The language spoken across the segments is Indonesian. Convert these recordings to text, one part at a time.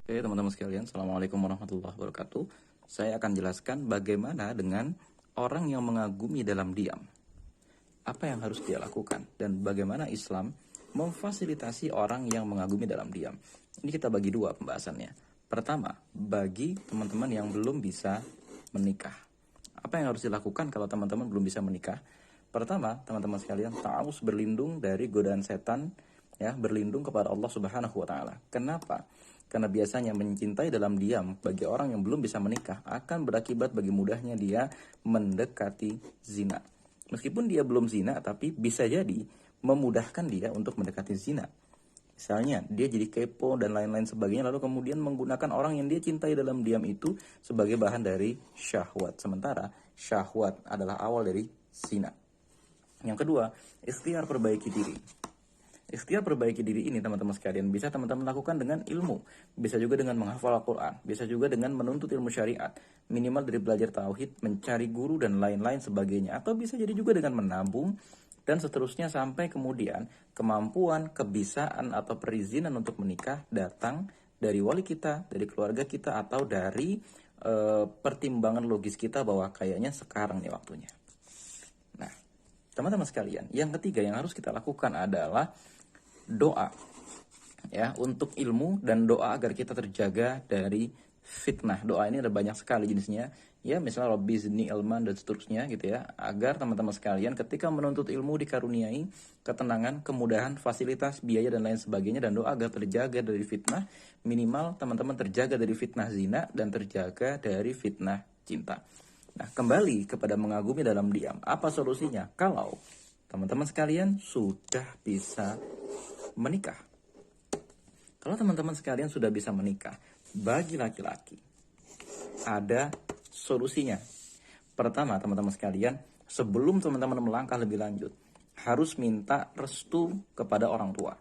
Oke, teman-teman sekalian, Assalamualaikum warahmatullahi wabarakatuh. Saya akan jelaskan bagaimana dengan orang yang mengagumi dalam diam. Apa yang harus dia lakukan dan bagaimana Islam memfasilitasi orang yang mengagumi dalam diam. Ini kita bagi dua pembahasannya. Pertama, bagi teman-teman yang belum bisa menikah. Apa yang harus dilakukan kalau teman-teman belum bisa menikah? Pertama, teman-teman sekalian, ta'awuz, berlindung dari godaan setan, ya, berlindung kepada Allah Subhanahu wa taala. Kenapa? Karena biasanya mencintai dalam diam bagi orang yang belum bisa menikah akan berakibat bagi mudahnya dia mendekati zina. Meskipun dia belum zina, tapi bisa jadi memudahkan dia untuk mendekati zina. Misalnya, dia jadi kepo dan lain-lain sebagainya, lalu kemudian menggunakan orang yang dia cintai dalam diam itu sebagai bahan dari syahwat. Sementara syahwat adalah awal dari zina. Yang kedua, ikhtiar perbaiki diri. Ikhtiar perbaiki diri ini, teman-teman sekalian, bisa teman-teman lakukan dengan ilmu, bisa juga dengan menghafal Al-Quran, bisa juga dengan menuntut ilmu syariat, minimal dari belajar tauhid, mencari guru dan lain-lain sebagainya, atau bisa jadi juga dengan menabung dan seterusnya sampai kemudian kemampuan, kebisaan atau perizinan untuk menikah datang dari wali kita, dari keluarga kita, atau dari pertimbangan logis kita bahwa kayaknya sekarang nih waktunya. Nah, teman-teman sekalian, yang ketiga yang harus kita lakukan adalah doa, ya, untuk ilmu dan doa agar kita terjaga dari fitnah. Doa ini ada banyak sekali jenisnya, ya, misalnya Rabbi zidni ilman dan seterusnya gitu ya, agar teman-teman sekalian ketika menuntut ilmu dikaruniai ketenangan, kemudahan, fasilitas, biaya dan lain sebagainya, dan doa agar terjaga dari fitnah. Minimal teman-teman terjaga dari fitnah zina dan terjaga dari fitnah cinta. Nah, kembali kepada mengagumi dalam diam. Apa solusinya? Kalau teman-teman sekalian sudah bisa menikah. Kalau teman-teman sekalian sudah bisa menikah, bagi laki-laki ada solusinya. Pertama, teman-teman sekalian, sebelum teman-teman melangkah lebih lanjut, harus minta restu kepada orang tua.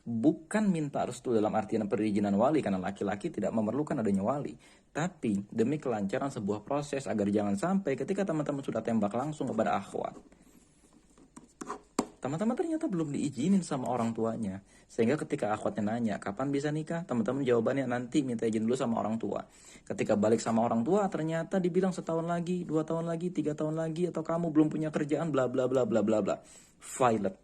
Bukan minta restu dalam artian perizinan wali, karena laki-laki tidak memerlukan adanya wali, tapi demi kelancaran sebuah proses agar jangan sampai ketika teman-teman sudah tembak langsung kepada akhwat, teman-teman ternyata belum diizinin sama orang tuanya. Sehingga ketika akhwatnya nanya, kapan bisa nikah? Teman-teman jawabannya nanti minta izin dulu sama orang tua. Ketika balik sama orang tua, ternyata dibilang setahun lagi, 2 tahun lagi, 3 tahun lagi, atau kamu belum punya kerjaan, bla bla bla bla bla bla. Violet.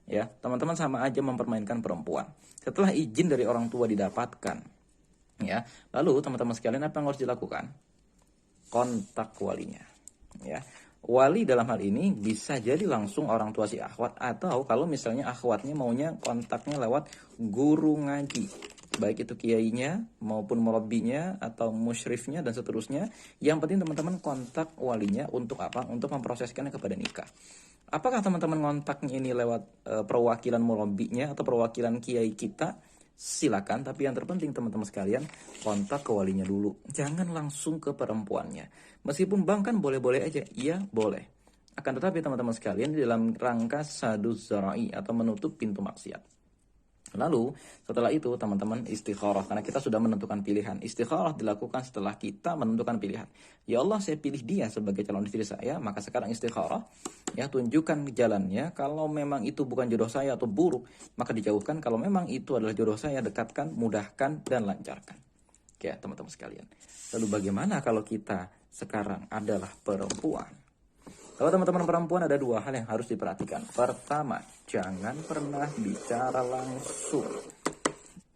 Ya, teman-teman sama aja mempermainkan perempuan. Setelah izin dari orang tua didapatkan, ya, lalu teman-teman sekalian apa yang harus dilakukan? Kontak walinya. Ya, wali dalam hal ini bisa jadi langsung orang tua si akhwat, atau kalau misalnya akhwatnya maunya kontaknya lewat guru ngaji, baik itu kiainya maupun murabinya atau musyrifnya dan seterusnya. Yang penting teman-teman kontak walinya untuk apa? Untuk memproseskannya kepada nikah. Apakah teman-teman kontaknya ini lewat perwakilan murabinya atau perwakilan kiai kita? Silakan, tapi yang terpenting teman-teman sekalian, kontak ke walinya dulu. Jangan langsung ke perempuannya. Meskipun bang kan boleh-boleh aja, iya boleh. Akan tetapi teman-teman sekalian, dalam rangka saduz zara'i atau menutup pintu maksiat. Lalu setelah itu teman-teman istikharah, karena kita sudah menentukan pilihan. Istikharah dilakukan setelah kita menentukan pilihan. Ya Allah, saya pilih dia sebagai calon istri saya, maka sekarang istikharah, ya, tunjukkan jalannya. Kalau memang itu bukan jodoh saya atau buruk, maka dijauhkan. Kalau memang itu adalah jodoh saya, dekatkan, mudahkan dan lancarkan. Oke, teman-teman sekalian. Lalu bagaimana kalau kita sekarang adalah perempuan? Kalau teman-teman perempuan, ada 2 hal yang harus diperhatikan. Pertama, jangan pernah bicara langsung.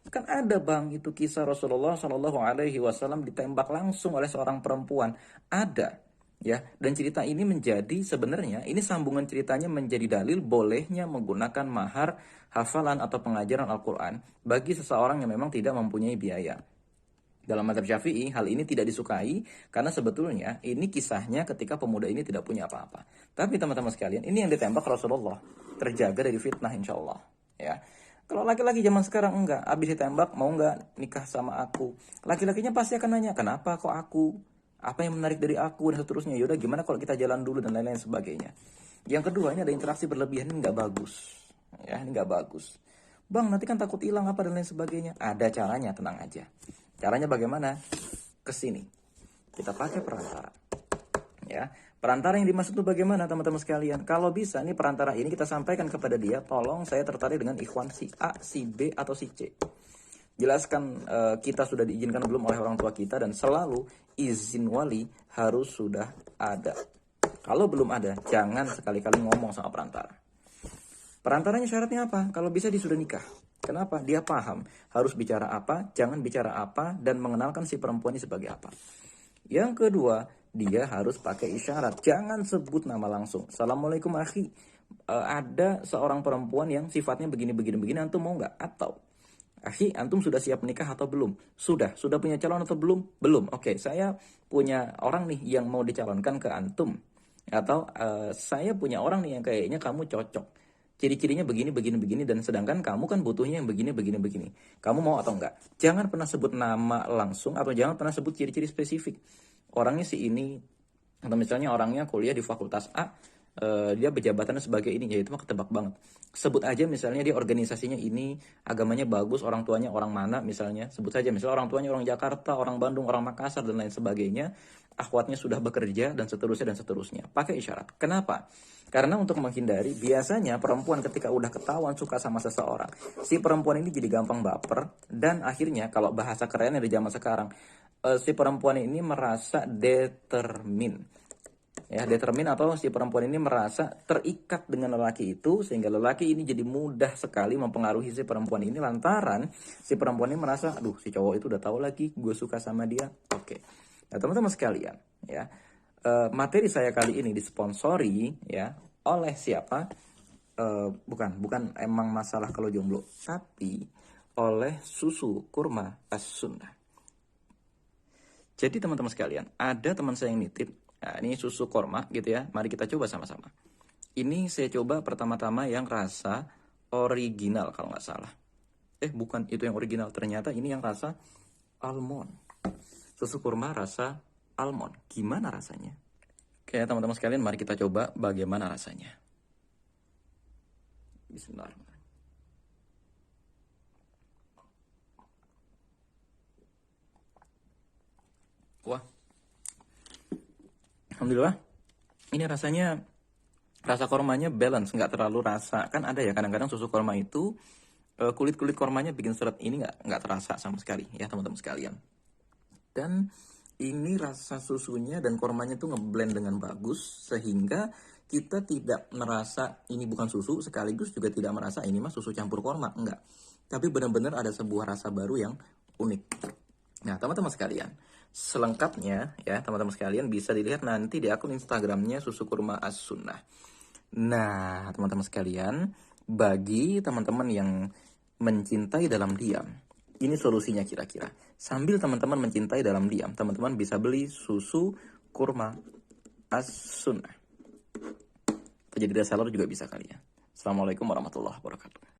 Kan ada bang itu kisah Rasulullah Shallallahu Alaihi Wasallam ditembak langsung oleh seorang perempuan. Ada, ya. Dan cerita ini menjadi sebenarnya ini sambungan ceritanya menjadi dalil bolehnya menggunakan mahar, hafalan atau pengajaran Al-Quran bagi seseorang yang memang tidak mempunyai biaya. Dalam mazhab Syafi'i, hal ini tidak disukai karena sebetulnya ini kisahnya ketika pemuda ini tidak punya apa-apa. Tapi teman-teman sekalian, ini yang ditembak Rasulullah, terjaga dari fitnah insya Allah. Ya. Kalau laki-laki zaman sekarang enggak, habis ditembak mau enggak nikah sama aku, laki-lakinya pasti akan nanya, kenapa kok aku? Apa yang menarik dari aku dan seterusnya. Yaudah, gimana kalau kita jalan dulu dan lain-lain sebagainya. Yang kedua, ini ada interaksi berlebihan, ini enggak bagus. Ya, ini enggak bagus. Bang, nanti kan takut hilang apa dan lain sebagainya. Ada caranya, tenang aja. Caranya bagaimana? Kesini. Kita pakai perantara. Ya, perantara yang dimaksud itu bagaimana teman-teman sekalian? Kalau bisa, ini perantara ini kita sampaikan kepada dia, tolong saya tertarik dengan ikhwan si A, si B, atau si C. jelaskan kita sudah diizinkan belum oleh orang tua kita, dan selalu izin wali harus sudah ada. Kalau belum ada, jangan sekali-kali ngomong sama perantara. Perantaranya syaratnya apa? Kalau bisa dia sudah nikah. Kenapa? Dia paham harus bicara apa, jangan bicara apa, dan mengenalkan si perempuan ini sebagai apa. Yang kedua, dia harus pakai isyarat. Jangan sebut nama langsung. Assalamualaikum akhi. Ada seorang perempuan yang sifatnya begini, antum mau nggak? Atau, akhi, antum sudah siap menikah atau belum? Sudah punya calon atau belum? Belum. Oke, saya punya orang nih yang mau dicalonkan ke antum. Atau saya punya orang nih yang kayaknya kamu cocok. Ciri-cirinya begini, dan sedangkan kamu kan butuhnya yang begini. Kamu mau atau enggak? Jangan pernah sebut nama langsung, atau jangan pernah sebut ciri-ciri spesifik. Orangnya si ini, atau misalnya orangnya kuliah di fakultas A, dia berjabatannya sebagai ini, ya itu mah ketebak banget. Sebut aja misalnya dia organisasinya ini, agamanya bagus, orang tuanya orang mana misalnya. Sebut saja misalnya orang tuanya orang Jakarta, orang Bandung, orang Makassar, dan lain sebagainya. Akhwatnya sudah bekerja, dan seterusnya. Pakai isyarat. Kenapa? Karena untuk menghindari, biasanya perempuan ketika udah ketahuan suka sama seseorang, si perempuan ini jadi gampang baper, dan akhirnya kalau bahasa kerennya di zaman sekarang, si perempuan ini merasa determin. Ya, determin, atau si perempuan ini merasa terikat dengan lelaki itu, sehingga lelaki ini jadi mudah sekali mempengaruhi si perempuan ini, lantaran si perempuan ini merasa, aduh, si cowok itu udah tahu lagi gue suka sama dia. Oke. Nah, teman-teman sekalian, ya, materi saya kali ini disponsori ya oleh siapa? Bukan emang masalah kalau jomblo, tapi oleh susu kurma as-sunnah. Jadi teman-teman sekalian, ada teman saya yang nitip. Nah, ini susu kurma gitu ya. Mari kita coba sama-sama. Ini saya coba pertama-tama yang rasa original kalau nggak salah. Bukan itu yang original. Ternyata ini yang rasa almond. Susu kurma rasa almond. Gimana rasanya? Oke, teman-teman sekalian, mari kita coba bagaimana rasanya. Bismillahirrahmanirrahim. Wah, alhamdulillah. Ini rasanya, rasa kormanya balance, nggak terlalu rasa. Kan ada ya kadang-kadang susu korma itu kulit-kulit kormanya bikin seret, ini nggak terasa sama sekali ya teman-teman sekalian. Dan ini rasa susunya dan kormanya tuh ngeblend dengan bagus, sehingga kita tidak merasa ini bukan susu, sekaligus juga tidak merasa ini mah susu campur korma, enggak. Tapi benar-benar ada sebuah rasa baru yang unik. Nah, teman-teman sekalian, selengkapnya ya teman-teman sekalian bisa dilihat nanti di akun Instagramnya Susu Kurma As-Sunnah. Nah, teman-teman sekalian, bagi teman-teman yang mencintai dalam diam, ini solusinya kira-kira. Sambil teman-teman mencintai dalam diam, teman-teman bisa beli Susu Kurma As-Sunnah. Jadi reseller juga bisa kali ya. Assalamualaikum warahmatullahi wabarakatuh.